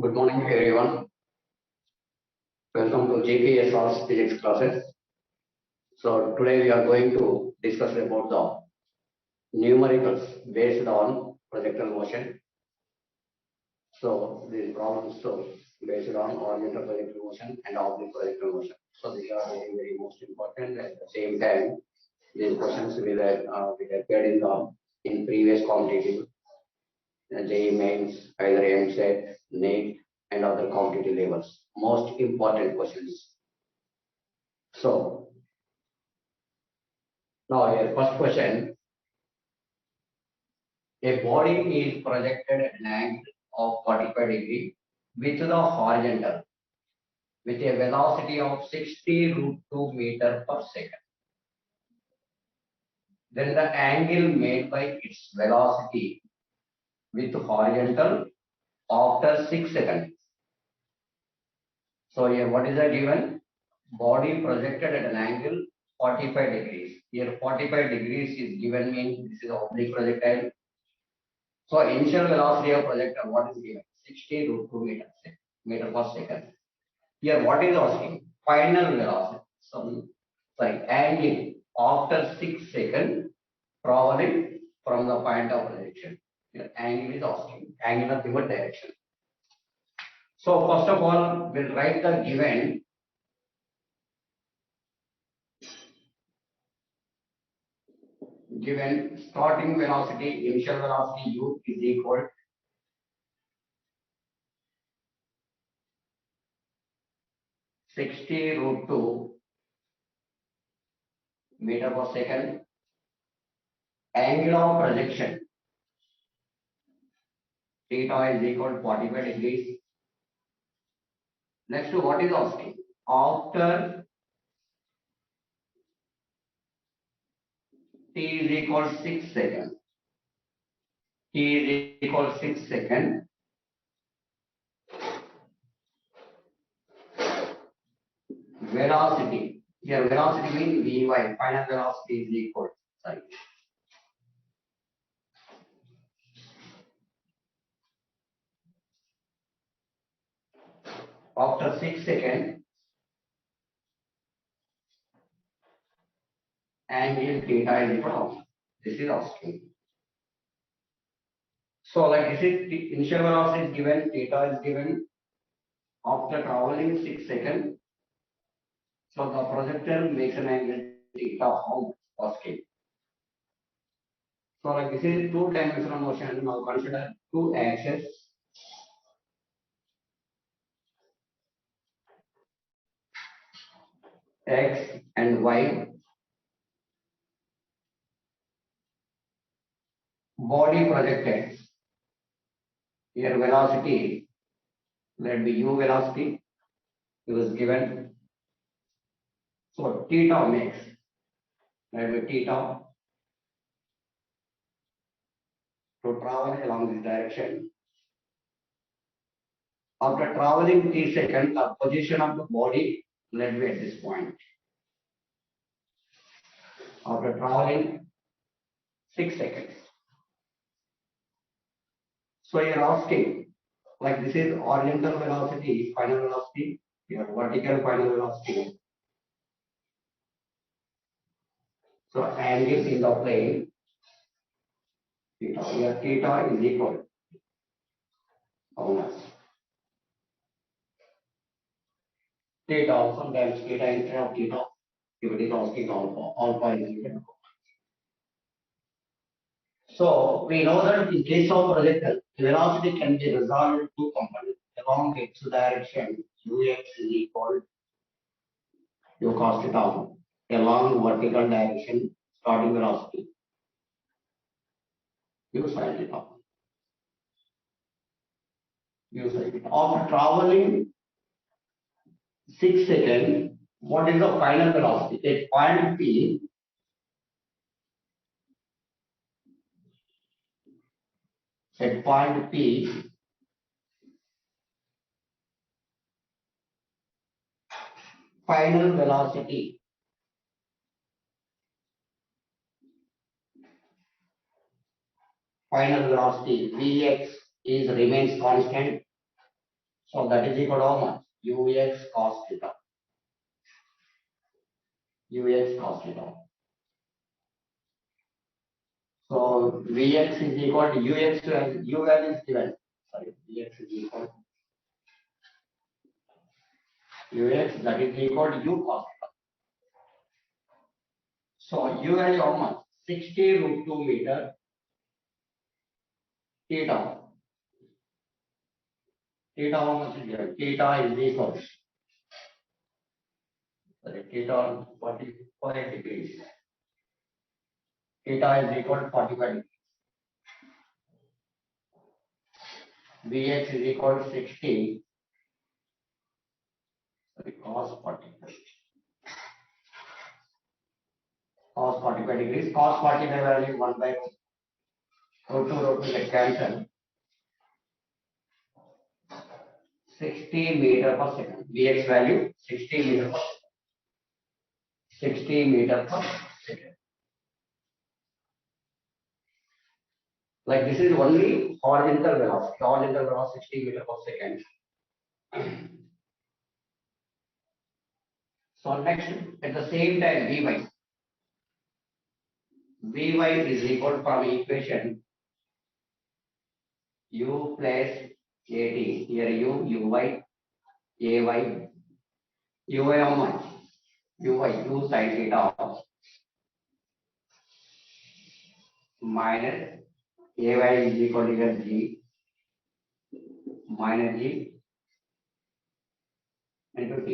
Good morning, everyone. Welcome to GPSR's physics classes. So today we are going to discuss about the numericals based on projectile motion. So these problems based on horizontal projectile motion and oblique projectile motion. So these are very most important. At the same time, these questions will appeared in previous competitive JEE mains, either MSET, NEET, and other competitive levels. Most important questions. So now here first question. A body is projected at an angle of 45 degree with the horizontal with a velocity of 60 root 2 meter per second. Then the angle made by its velocity with horizontal after 6 seconds. So here what is the given? Body projected at an angle 45 degrees. Here 45 degrees is given, means this is oblique projectile. So initial velocity of projectile, what is given? 60 root 2 meter per second. Here what is asking? Final velocity. Angle after 6 seconds traveling from the point of projection. Here angle is asking. Angle of pivot direction. So first of all, we'll write the given starting velocity, initial velocity u is equal 60 root 2 meter per second. Angle of projection theta is equal to 45 degrees. Next, what is asking? After t is equal to 6 seconds. T is equal to 6 seconds. Velocity. Here velocity means Vy. Final velocity is equal. Sorry. After 6 seconds, angle theta is equal to. This is asking. So like this is initial velocity is given, theta is given. After traveling 6 seconds, so the projectile makes an angle theta how asking. So like this is two-dimensional motion. Now consider two axes. X and Y. Body projected. Here velocity, let be u velocity. It was given. So theta makes, let be theta, to travel along this direction. After traveling 3 seconds, the position of the body, let be at this point. After traveling 6 seconds. So you're asking, like this is horizontal velocity, final velocity, your vertical final velocity. So angle in the plane, theta, here theta is equal. How much? Theta, sometimes theta instead of theta, if it is asking alpha is equal. So we know that in case of projectile, velocity can be resolved in two components. Along x direction, ux is equal u cos theta. Along vertical direction, starting velocity, u sin theta. U sin theta. After traveling 6 seconds, what is the final velocity? At point P, final velocity Vx is remains constant. So that is equal to how much? Ux cos theta. Ux cos theta. So Vx is equal to Ux and U value is given. Sorry, Vx is equal to Ux, that is equal to U cos theta. So U value how much? 60 root 2 meter theta. Theta how much is given? Theta is equal. Sorry, theta 45 degrees. Theta is equal to 45 degrees. Vx is equal to 60. Sorry, cos 45. Cos 45 degrees. Cos 45 value 1 by root 2 root 2 get cancelled. 60 meter per second. Vx value 60 meter per second. 60 meter per second. Like this is only horizontal velocity. Horizontal velocity 60 meter per second. So next, at the same time, Vy is equal from equation u plus at. Here u, uy, ay, uy how much? Uy, u sin theta minus ay is equal to here g minus g into t.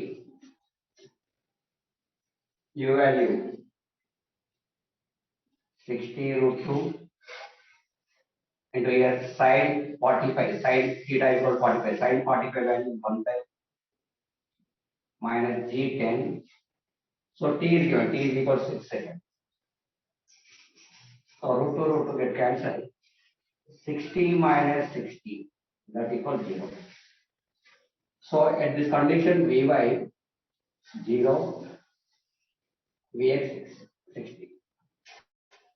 U value 60 root 2 into here sin 45, sin theta equal to 45, sin 45 value 1 by minus g 10. So t is given, t is equal to 6 seconds. So root 2 get cancelled. 60 minus 60, that equals 0. So at this condition, Vy 0, Vx 60.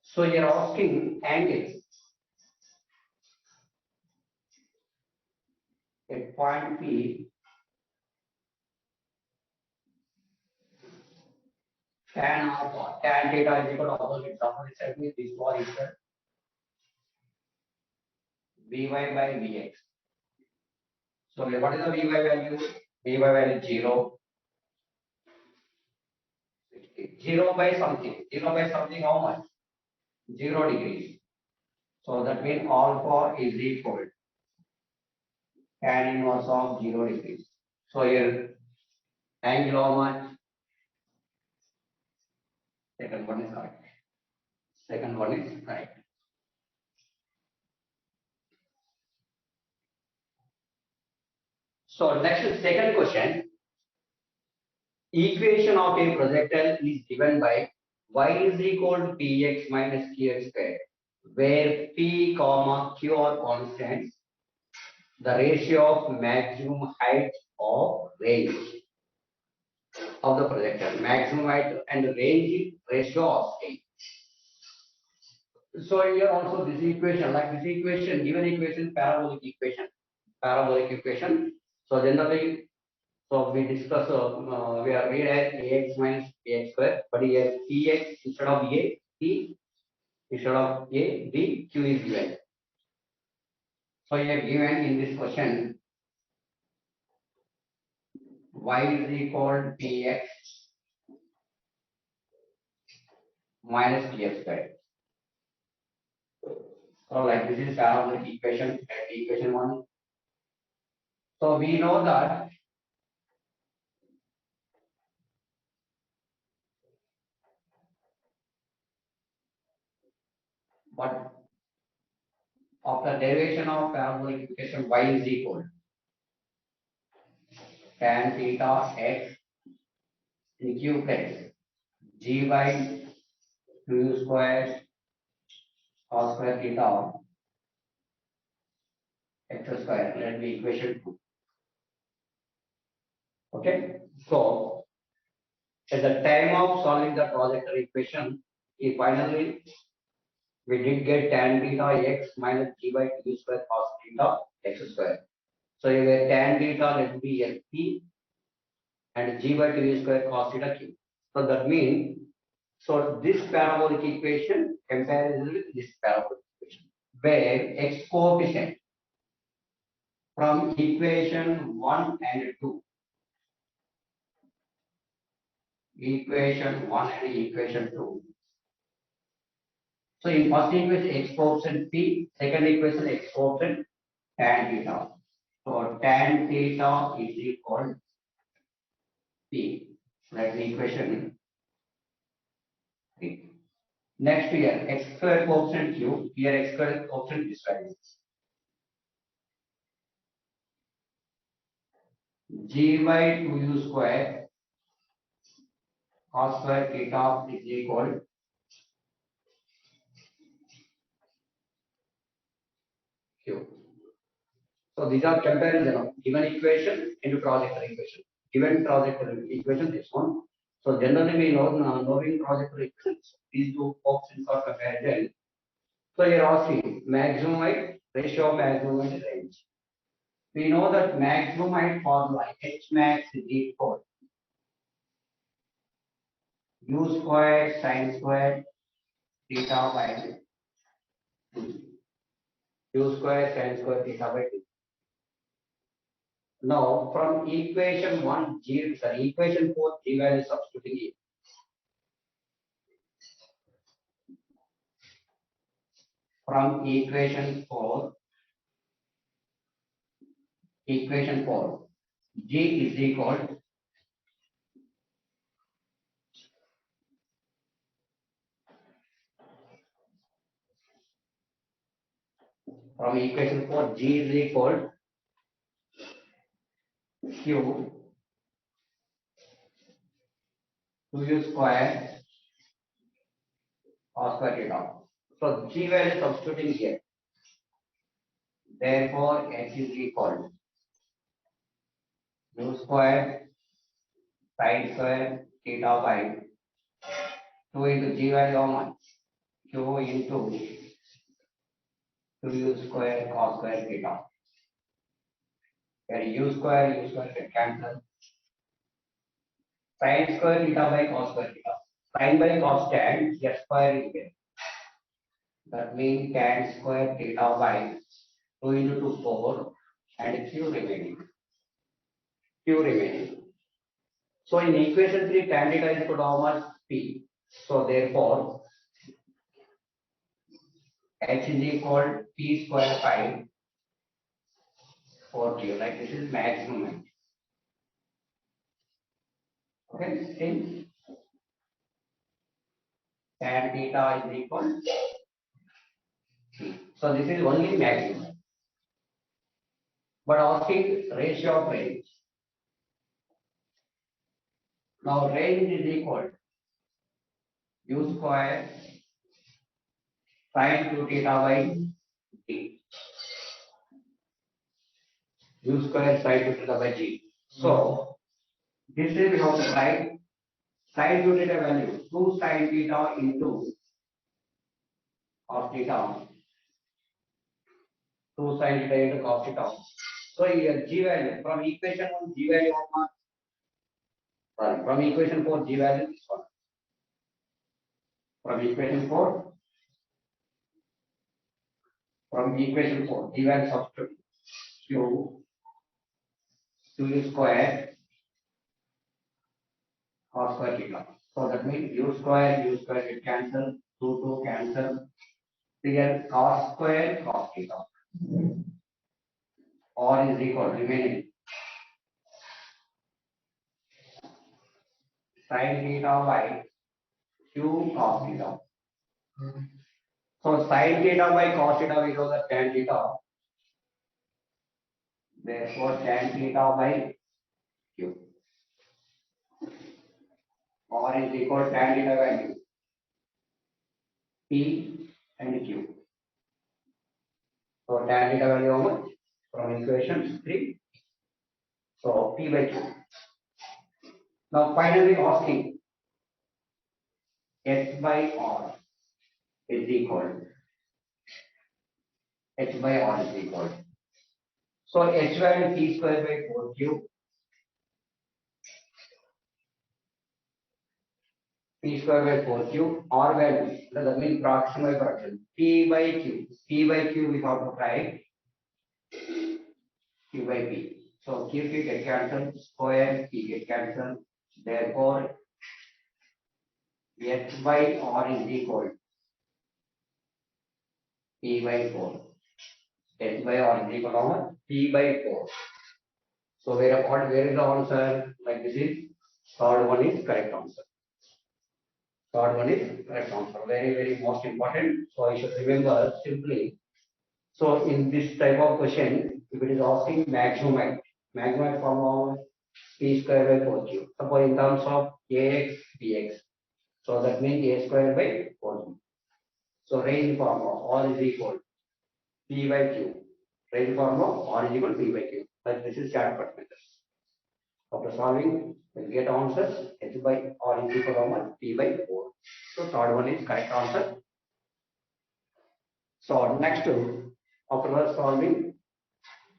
So you are asking angles at point P, tan theta is equal to opposite side means this was equal Vy by Vx. So what is the Vy value? Vy value 0, 60. 0 by something. 0 by something how much? 0 degrees. So that means alpha is equal tan inverse of 0 degrees. So here angle how much? Second one is correct. Second one is correct. So next second question. Equation of a projectile is given by y is equal to px minus qx squared, where p, q are constants. The ratio of maximum height of range of the projectile, maximum height and range ratio of height. So here also this equation, like this equation, given equation, parabolic equation. So generally, so we discuss, we are read as ax minus bx square, but here px instead of a, p instead of a, b, q is given. So here given in this question, y is equal to px minus bx square. So like this is parabolic equation, equation 1. So we know that but after derivation of parabolic equation, y is equal tan theta x in q plus g by q square cos square theta x square. Let me equation 2. Okay. So at the time of solving the projector equation, finally we did get tan theta x minus g by q square cos theta x square. So you get tan theta, let be L P, and G by 2 square cos theta Q. So that means, so this parabolic equation compares with this parabolic equation, where x coefficient from equation 1 and 2, equation 1 and equation 2. So in first equation x coefficient P, second equation x coefficient tan theta. So tan theta is equal P. That's the equation 3. Next here, x square coefficient Q, here x square coefficient is value. G by 2u square cos square theta is equal Q. So these are comparison of given equation into trajectory equation. Given trajectory equation, this one. So generally we know knowing trajectory equations, these two options are comparison. So you're asking maximum height, ratio of maximum height range. We know that maximum height formula H max is equal u square sin square theta by u square sin square theta by 2. Now from equation 1 G, sorry, equation 4 G value substituting it. From equation 4 G is equal from equation 4 G is equal Q 2u square cos square theta. So G value substituting here. Therefore H is equal u square sin square theta by 2 into G value how much? Q into 2u square cos square theta. Here u square get cancel. Sin square theta by cos square theta. Sin by cos tan, s square is there. That means tan square theta by 2 into 2 4 and q remaining. So in equation 3 tan theta is equal to how much? P. So therefore H is equal P square by 4q. Like this is maximum. Okay, since tan theta is equal P. So this is only maximum. But asking ratio of range. Now range is equal u square sin 2 theta by g. U square sin 2 theta by g. So this is we have to write sin 2 theta value 2 sin theta into cos theta. 2 sin theta into cos theta. So here g value from equation 1 g value of what? Sorry, from equation 4 g value is what? From equation 4 g value substitute q 2u square cos square theta. So that means u square get cancel, 2 cancel. Here cos square cos theta. Or is equal remaining sin theta by q cos theta. So sin theta by cos theta we know that tan theta. Therefore tan theta by q. Or is equal tan theta value p and q. So tan theta value how much? From equation 3. So p by q. Now finally asking h by r is equal. H by r is equal So h value t square by 4q, p square by 4q, r value, that means proximal fraction, p by q. P by q we have to write q by p. So q get cancelled, square p get cancelled. Therefore, h by r is equal p by 4. H by r is equal to p by 4. So where is the answer? Like this is third one is correct answer. Third one is correct answer. Very most important. So I should remember simply. So in this type of question, if it is asking maximum height formula p square by 4q. Suppose in terms of ax bx. So that means a square by 4q. So range formula r is equal p by q. Range formula r is equal p by q. But this is shortcut method. After solving, we'll get answers h by r is equal to p by 4. So third one is correct answer. So next, after solving,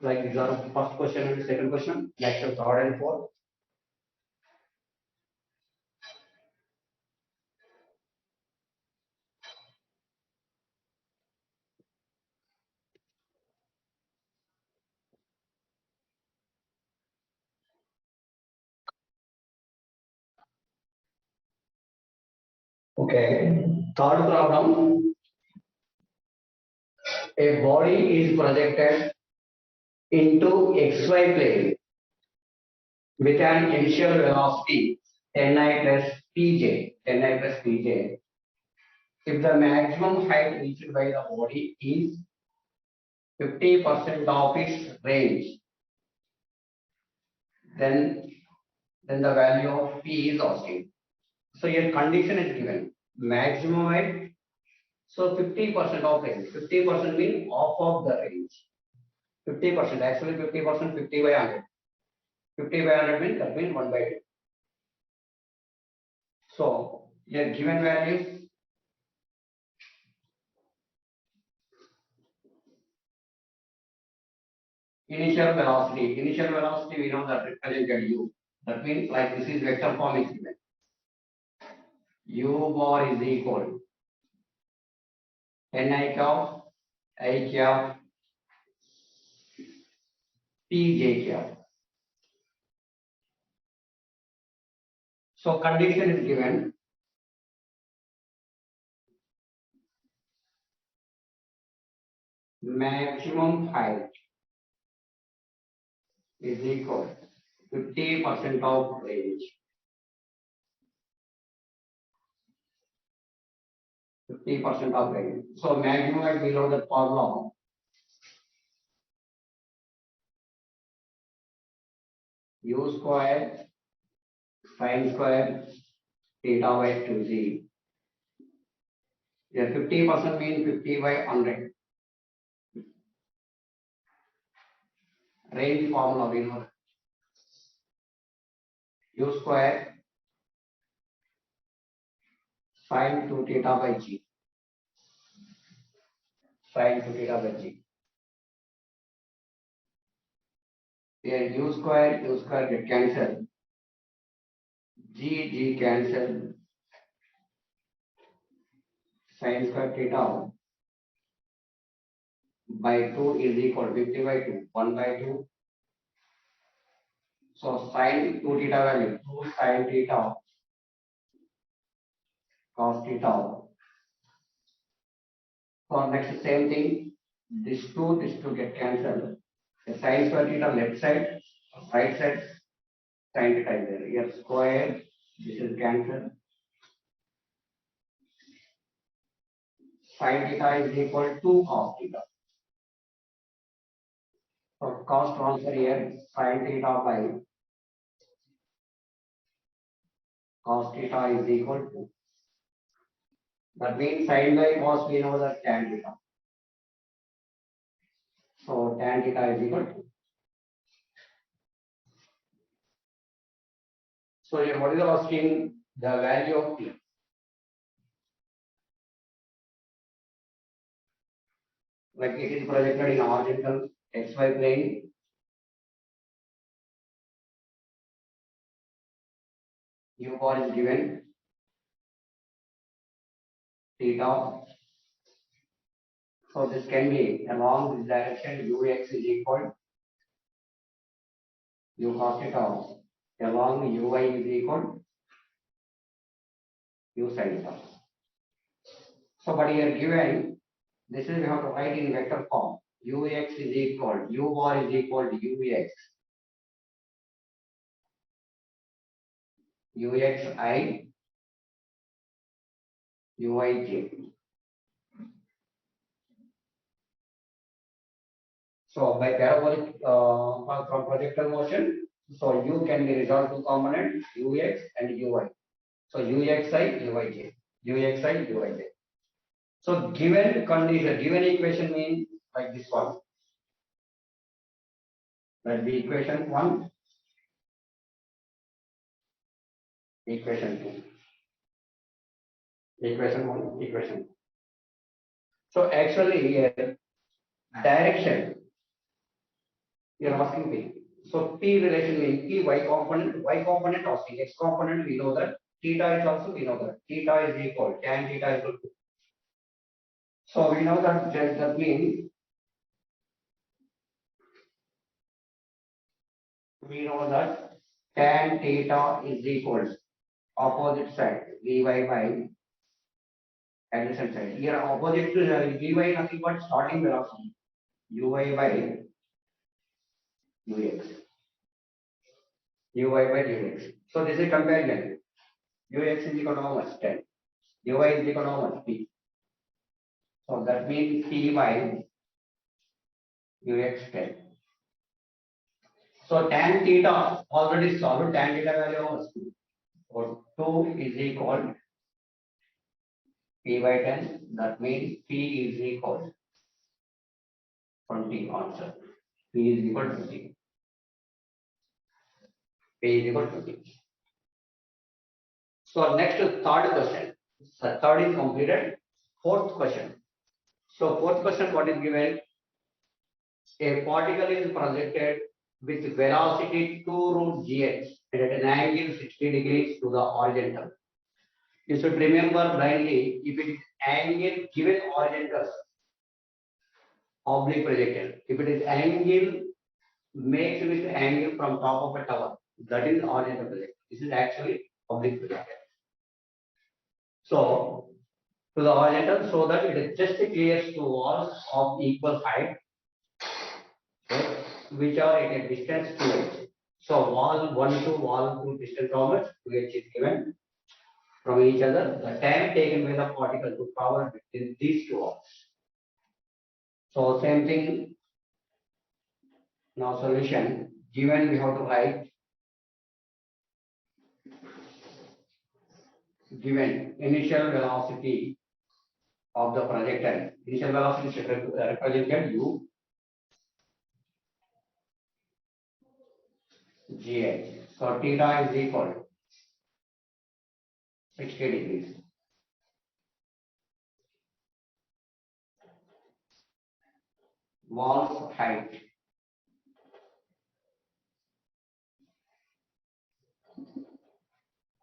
like these are first question and second question, next third and fourth. Okay, third problem. A body is projected into xy plane with an initial velocity ni plus pj, ni plus pj. If the maximum height reached by the body is 50% of its range, then the value of p is asking. So your condition is given maximum height. So 50% of range. 50% means half of the range. 50% actually 50%, 50 by 100. 50 by 100 means that means 1 by 2. So your given values initial velocity we know that represented u. That means like this is vector form is given. U bar is equal ni cap I cap pj cap. So condition is given maximum height is equal 50% of range. 50% of range. So maximum height below the formula. U square sin square theta by 2z. Yeah, 50% means 50 by 100. Range formula we know. U square sin 2 theta by g. Sin 2 theta by g. Here u square get cancelled. G cancel. Sin square theta by 2 is equal to 50 by 2. 1 by 2. So sin 2 theta value 2 sin theta cos theta. So next same thing. This two get cancelled. The sin square theta left side, right side, sin theta is there. Here square, this is cancelled. Sin theta is equal to cos theta. So cos transfer here, sin theta by cos theta is equal to. That means sin by cos we know that tan theta. So tan theta is equal to. So here what is asking the value of t? Like it is projected in horizontal xy plane U bar is given theta. So this can be along this direction ux is equal u cos theta, along uy is equal u sin theta. So but here given this is we have to write in vector form. Ux is equal u bar is equal to ux uxi uij. So by parabolic from projectile motion, so u can be resolved to component ux and uy. So uxi uij, uxi uij. So given condition, given equation means like this one. That the equation one, equation two, equation one, equation two. So actually here direction you are asking me. So P relation means P y component asking x component we know that theta is also we know that theta is equal tan theta is equal to. So we know that means we know that tan theta is equal opposite side Vy by adjacent side. Here opposite to Vy nothing but starting velocity Uy by Ux. Uy by Ux. So this is comparison. Ux is equal to how much? 10. Uy is equal to how much? P. So that means P by Ux 10. So tan theta already solved. Tan theta value was 2. So 2 is equal P by 10. That means P is equal 20 answer. P is equal to 20. P is equal to 20. So next third question. So third is completed. Fourth question. So fourth question, what is given? A particle is projected with velocity 2 root gh and at an angle 60 degrees to the horizontal. You should remember blindly if it is angle given horizontal, oblique projected. If it is angle mixed with angle from top of a tower, that is horizontal projected. This is actually oblique projected. So to the horizontal so that it just clears two walls of equal height, okay, which are at a distance 2h. So wall 1 to wall 2 distance how much? 2h is given from each other. The time taken by the particle to travel between these two walls. So same thing. Now solution given we have to write given initial velocity of the projectile. Initial velocity is represented u gh. So theta is equal to 60 degrees. Walls height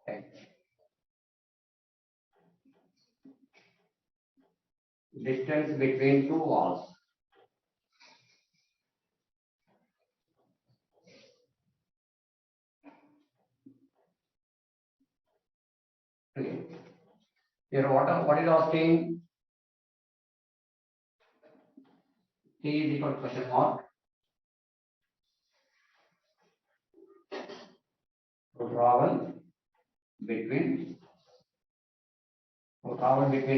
h. Distance between two walls okay. Here what is asking? T is equal to question mark to travel between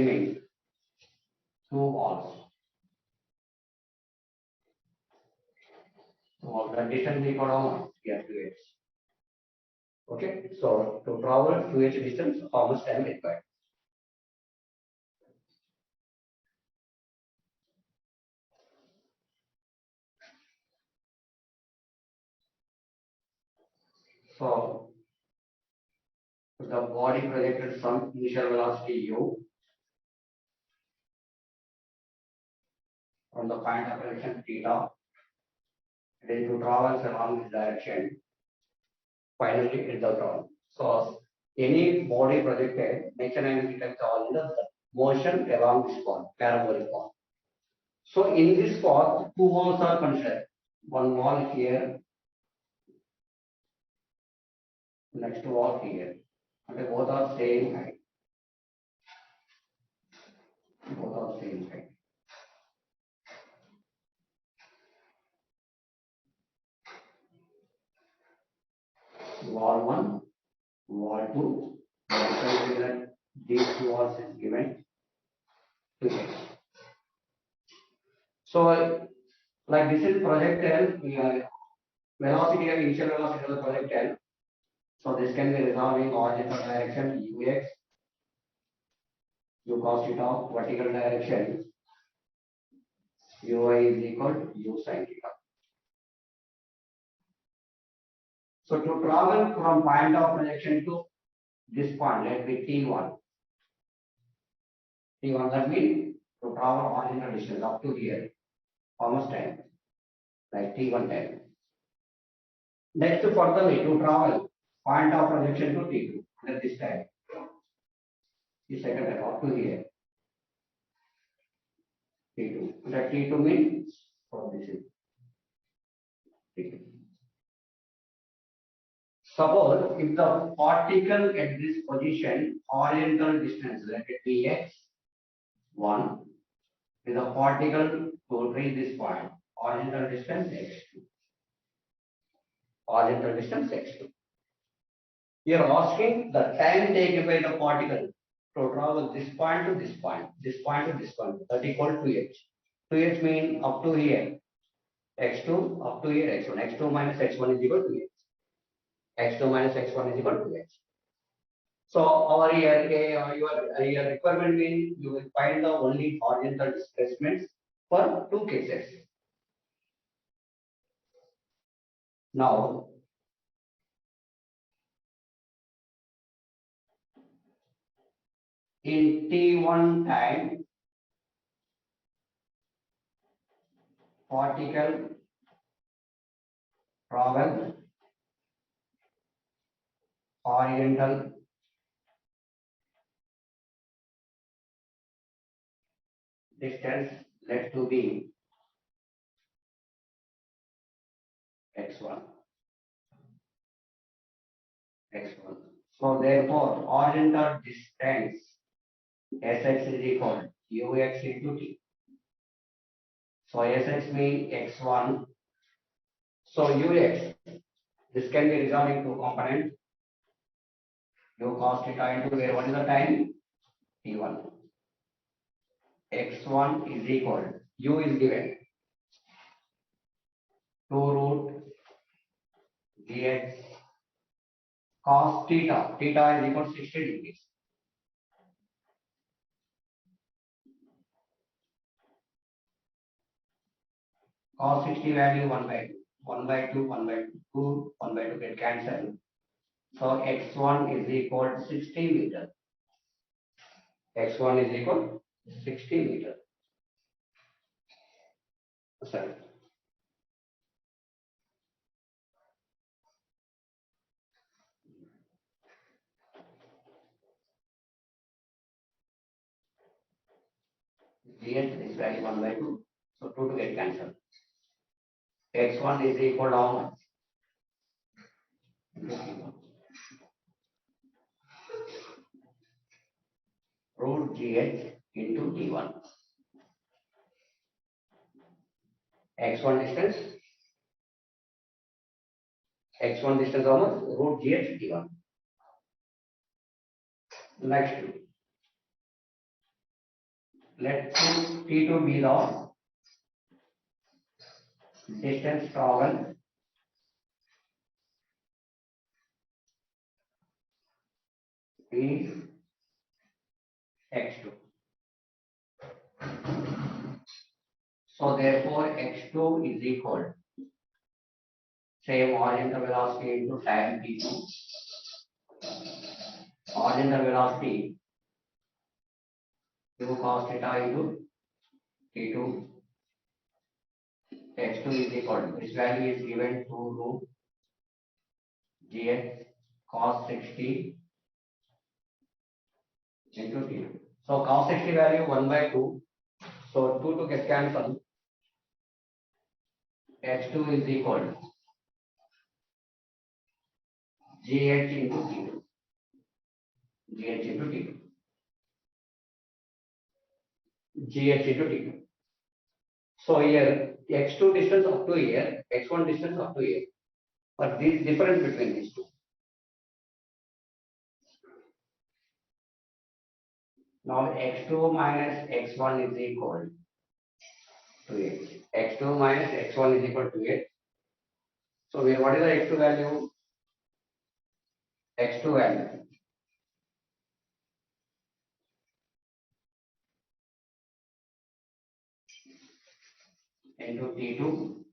me two walls. So the distance is equal to how much? Here 2h. Okay. So to travel 2h distance, how much time required? So the body projected from initial velocity u from the point of direction theta, then to travel along this direction, finally it is the ground. So Any body projected, mechanism detects all the motion along this path, parabolic path. So in this path, two walls are considered. One wall here, next wall here. And both are same height. Both are same height. Wall 1, wall 2. That these two walls is given to H. So like this is projectile, velocity and initial velocity of the projectile. So this can be resolved in horizontal direction ux, u cos theta, vertical direction uy is equal to u sin theta. So to travel from point of projection to this point, let me T1. T1 that means to travel horizontal distance up to here, how much time? Like T1 time. Next furtherly to travel point of projection to T2 at this time. The second time up to here. T2. That T2 means for this is T2. Suppose if the particle at this position horizontal distance, let it be x1, with the particle to reach this point, horizontal distance x2. Horizontal distance x2. You are asking the time taken by the particle to travel this point to this point, this point to this point, that equal to h. 2h means up to here, x2 up to here x1, x2 minus x1 is equal to h. x2 minus x1 is equal to h. So our your requirement means you will find the only horizontal displacements for two cases. Now in T1 time, particle travel horizontal distance, let to be x1. x1. So therefore, horizontal distance Sx is equal to ux into t. So Sx means x1. So ux, this can be resolved into components. U cos theta into where what is the time? T1. x1 is equal, u is given 2 root dx cos theta. Theta is equal to 60 degrees. Cos 60 value 1 by 2. 1 by 2, 1 by 2, 1 by 2 get cancelled. So x1 is equal to 60 meter. x1 is equal to 60 meter. Sorry. Dx is value 1 by 2. So 2 to get cancelled. x1 is equal to how much? Root gh into t1. x1 distance. x1 distance how much? Root gh t1. Next, let t2 be the distance traveled is x2. So therefore x2 is equal same horizontal velocity into time t2. Horizontal velocity u cos theta into t2. x2 is equal to this value is given to root gx cos 60 into T2. So cos 60 value 1 by 2. So 2 to get cancelled. H2 is equal to GH into T2. GH into T2. GH into T2. So here x2 distance up to here, x1 distance up to here. But this difference between these two. Now x2 minus x1 is equal to h. x2 minus x1 is equal to h. So what is the x2 value? X2 value into T2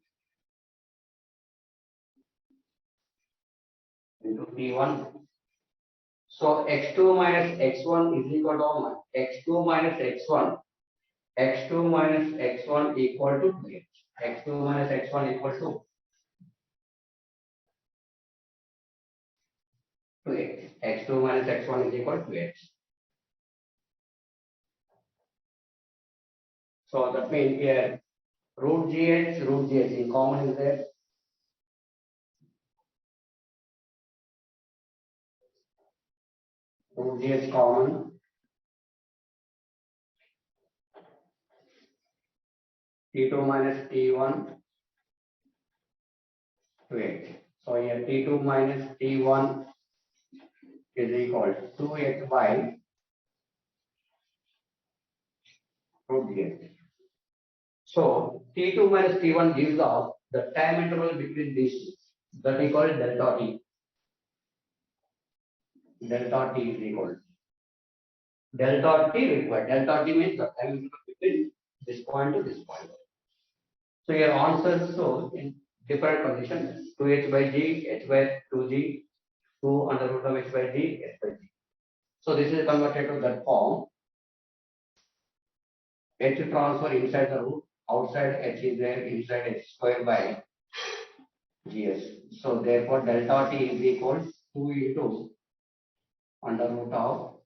into T1. So x2 minus x1 is equal to how much? x2 minus x1. x2 minus x1 equal to 2h. x2 minus x1 equal to 2h. x2 minus x1 is equal to 2h. So that means here root gh in common is there. Root gh common. T2 minus T1 to 8. So here T2 minus T1 is equal to 2h by root gh. So T2 minus T1 gives off the time interval between these two. That we call delta T. Delta T is equal. Delta T required. Delta T means the time interval between this point to this point. So your answers show in different conditions 2h by g, h by 2g, 2 under root of h by g, h by g. So this is converted to that form. H transfer inside the root, outside h is there, inside h square by gs. So therefore delta t is equal to 2 into under root of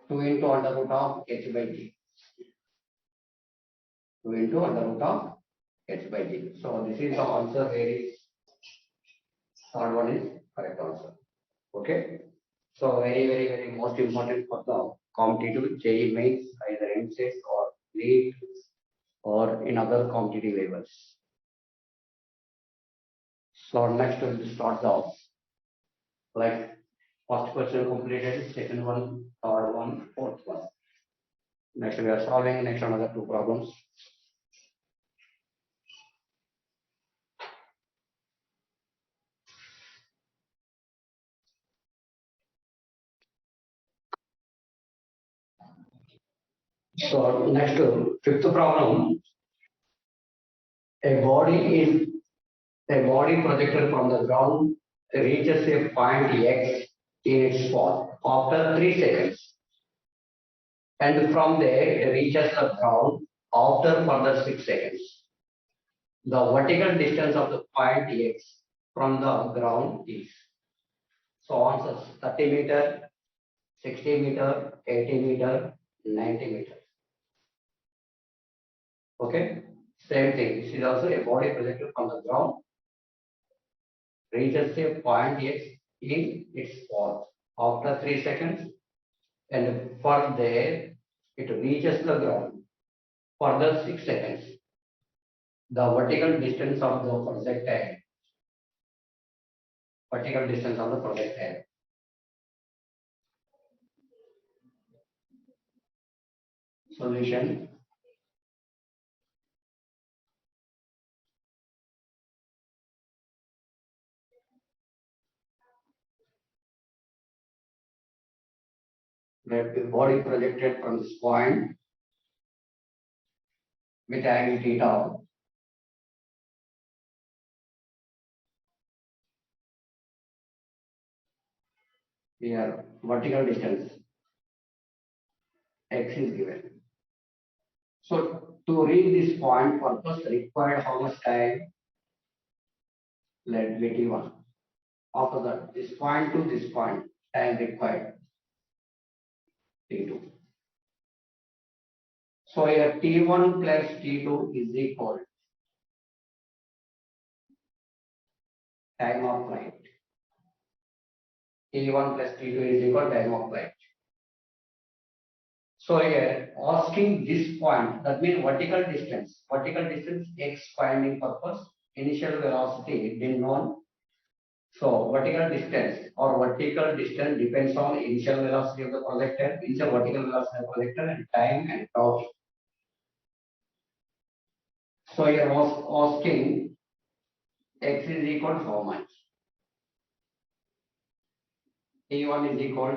2 into under root of h by g. 2 into under root of h by g. So this is the answer where is third one is correct answer. Okay. So very most important for the competitive JEE mains, either MCET or NEET or in other competitive levels. So next we will start the like first question completed, second one, third one, fourth one. Next we are solving next another two problems. So next fifth problem. A body projected from the ground reaches a point X in its path after 3 seconds, and from there it reaches the ground after further 6 seconds. The vertical distance of the point X from the ground is, so answers 30 meter, 60 meter, 80 meter, 90 meter. Okay, same thing. This is also a body projected from the ground reaches a point X in its path after 3 seconds, and from there it reaches the ground further 6 seconds. The vertical distance of the projectile. Vertical distance of the projectile. Solution. Let the body projected from this point with angle theta. Here vertical distance x is given. So to reach this point, purpose required how much time? Let me t1. After that, this point to this point, time required T2. So here T1 plus T2 is equal time of flight. T1 plus T2 is equal time of flight. So here asking this point, that means vertical distance x finding purpose, initial velocity been known. So vertical distance depends on initial velocity of the projectile, initial vertical velocity of the projectile and time and tau. So here was asking x is equal to how much? T1 is equal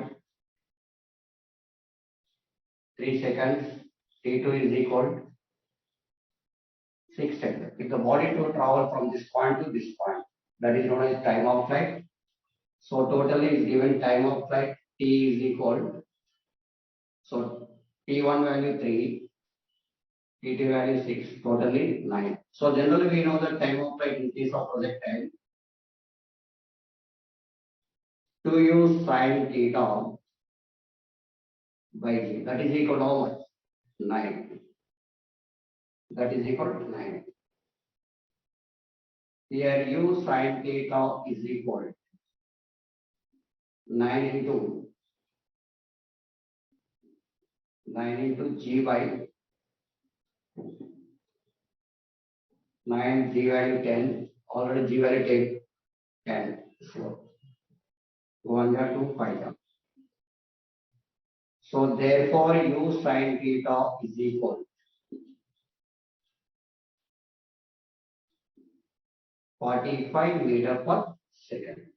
3 seconds, T2 is equal 6 seconds. If the body to travel from this point to this point, that is known as time of flight. So totally is given time of flight T is equal. So T1 value 3, T2 value 6, totally 9. So generally we know that time of flight in case of projectile 2u sin theta by g, that is equal to how much? 9. That is equal to 9. Here u sin theta is equal 9 into g by 9, g value 10, already g value 10. So 1 are 2, 5. So therefore u sin theta is equal 45 meter per second.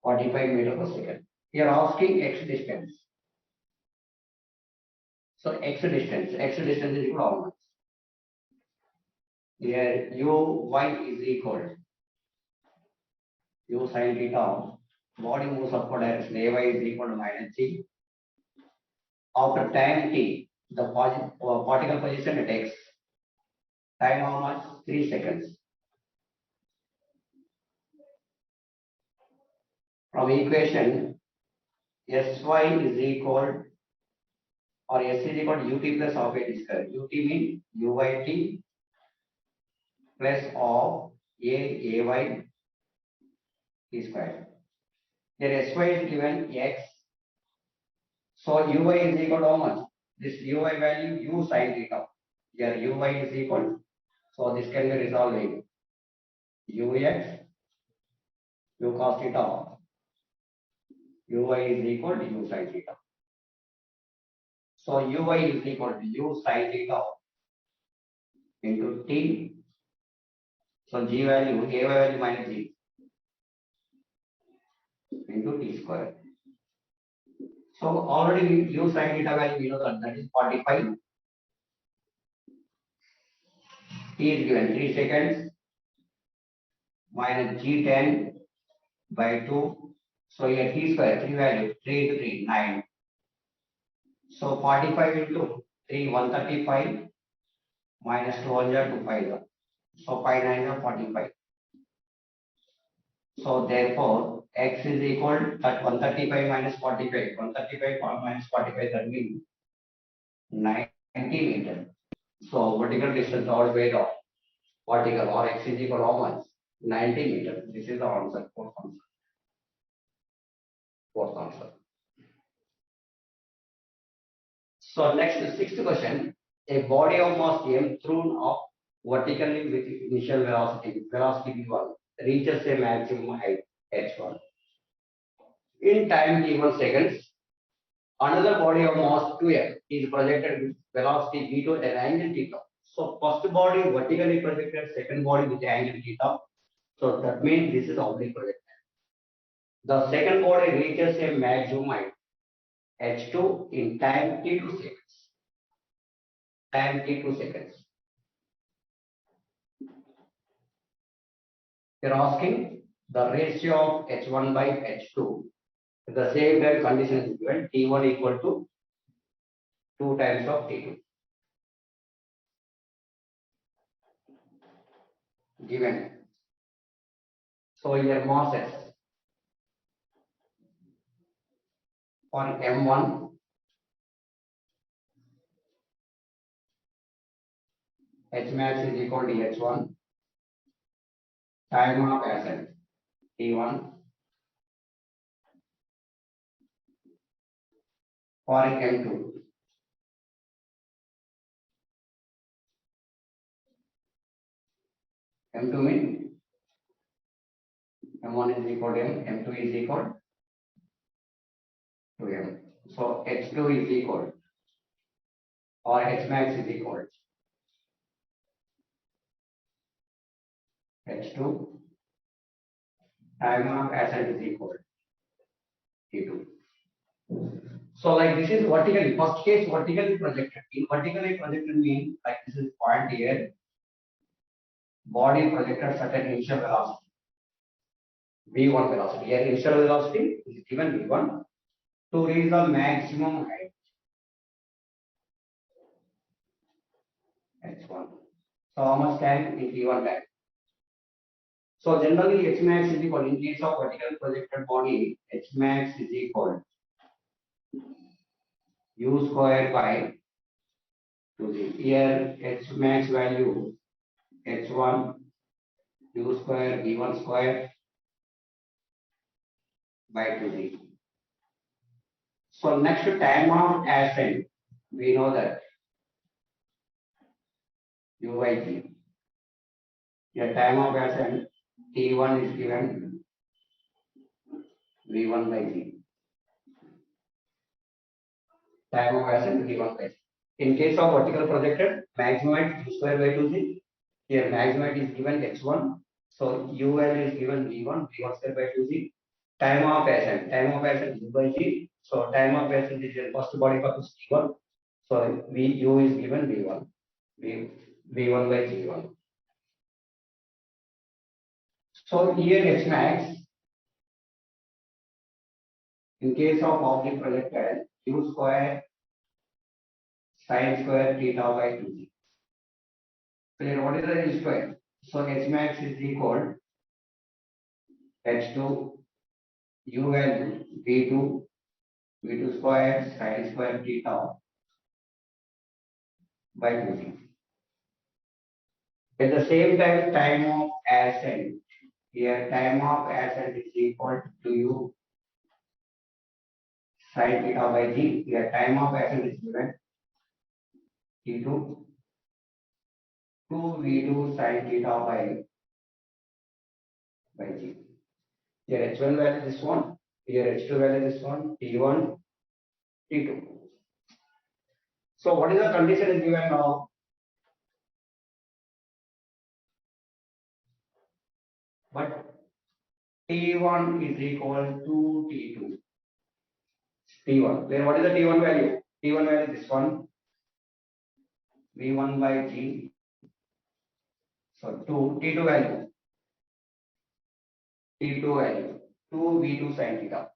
45 meter per second. We are asking x distance. So x distance is equal to how much? Here uy is equal u sin theta. Body moves upward direction. Ay is equal to minus g. After time t, the particle position at x. Time how much? 3 seconds. From equation sy is equal or s is equal to ut plus half a t square. Ut means uyt plus of ay t square. Here sy is given x. So uy is equal to how much? This uy value u sin theta. Here uy is equal. So this can be resolved in ux u cos theta. Uy is equal to u sin theta. So uy is equal to u sin theta into t. So g value, ay value minus g into t square. So already u sin theta value we know that is 45. T is given 3 seconds minus g 10 by 2. So here t square 3 value 3 into 3 9. So 45 into 3 135 minus 200 to 5. So 5 9 are 45. So therefore x is equal to 135 minus 45. 135 minus 45, that means 90 meter. So vertical distance all way down. Vertical or x is equal to how much? 90 meter. This is the answer. Fourth answer. Fourth answer. So next, sixth question. A body of mass m thrown up vertically with initial velocity v1 reaches a maximum height h1. In time t1 seconds, another body of mass 2m is projected with velocity v2 at angle theta. So first body vertically projected, second body with angle theta. So that means this is oblique projected. The second body reaches a maximum height h2 in time t2 seconds. Time t2 seconds. They are asking the ratio of h1 by h2. At the same time condition is given t1 equal to 2 times of t2. Given. So here masses for m1 H max is equal to H1, time of ascent T1 for M2. M2 means M1 is equal to M, M2 is equal to M. So H2 is equal or H max is equal H2 time of ascent is equal T2. So like this is vertically, first case vertically projected. In vertically projected means like this is point here, body projected certain initial velocity, V1 velocity. Here initial velocity is given V1 to reach the maximum height H1. So how much time in V1 time? So generally H max is equal in case of vertical projected body, H max is equal U square by 2Z. Here H max value H1 U square V1 square by 2Z. So next time of ascent, we know that U by G. Here time of ascent T1 is given V1 by G. Time of ascent V1 by G. In case of vertical projected, maximum height U square by 2Z. Here maximum height is given H1. So U value is given V1 square by 2Z. Time of ascent U by G. So time of ascent is in first body purpose T1. So U is given V1. V1 by G1. So here H max, in case of object projected, U square sin square theta by 2Z. So here what is the U square? So H max is equal H2 U value V2 square sin square theta by 2Z. At the same time of ascent, here time of ascent is equal to U sin theta by G. Here time of ascent is given T2 2V2 sin theta by G. Here H1 value is this one, here H2 value is this one, T1, T2. So what is the condition is given now? But T1 is equal to T2. T1. Then what is the T1 value? T1 value is this one, V1 by G. So 2 T2 value. T2 value 2V2 sin theta.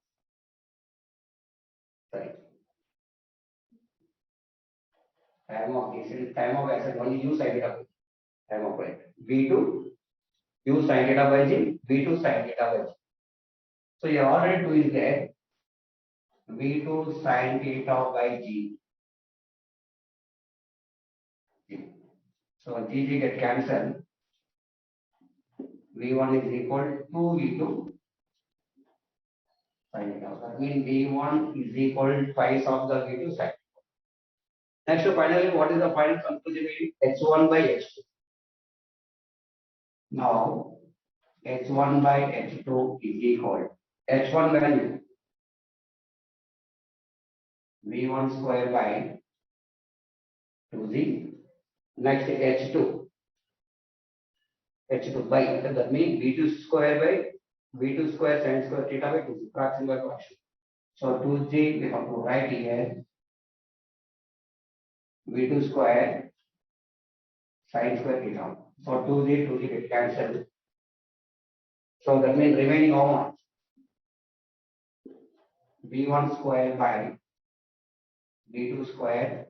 Sorry. Time of ascent only U sin theta. Time of point. V2 U sin theta by G. V2 sin theta by G. So here already 2 is there. V2 sin theta by G. So GG get cancelled. V1 is equal to V2 sin theta. That means V1 is equal twice of the V2 sin. Next, finally, what is the final conclusion? H1 by H2. Now, H1 by H2 is equal. H1 value V1 square by 2Z. Next, H2 by, that means V2 square by V2 square sin square theta by 2Z, fraction by fraction. So 2Z we have to write here V2 square sin square theta. So 2Z get cancelled. So that means remaining how much? V1 square by V2 square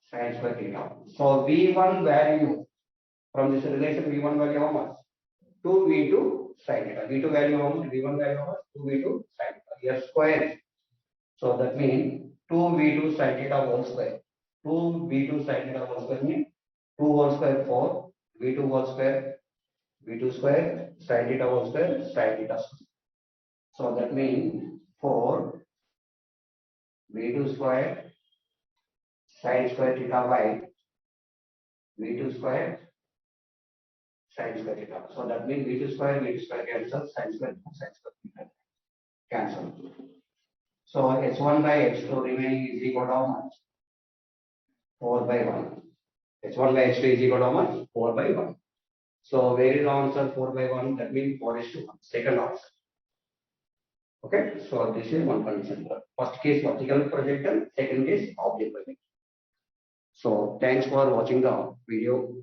sin square theta. So V1 value from this relation, V1 value how much? 2V2 sin theta. V2 value how much? V1 value how much? 2V2 sin theta. Here square. So that means 2V2 sin theta whole square. 2 v2 sin theta whole square means 2 whole square 4 v2 whole square v2 square sin theta whole square sin theta square. So that means 4 v2 square sin square theta by v2 square sin square theta. So that means v2 square cancel, sin square theta cancel. So h1 by h2 remaining is equal to how much? 4 by 1. h1 by h2 is equal to how much? 4 by 1. So where is the answer? 4 by 1. That means 4 is to 1. Second answer. Okay. So this is one condition. First case vertical projection. Second case oblique projection. So thanks for watching the video.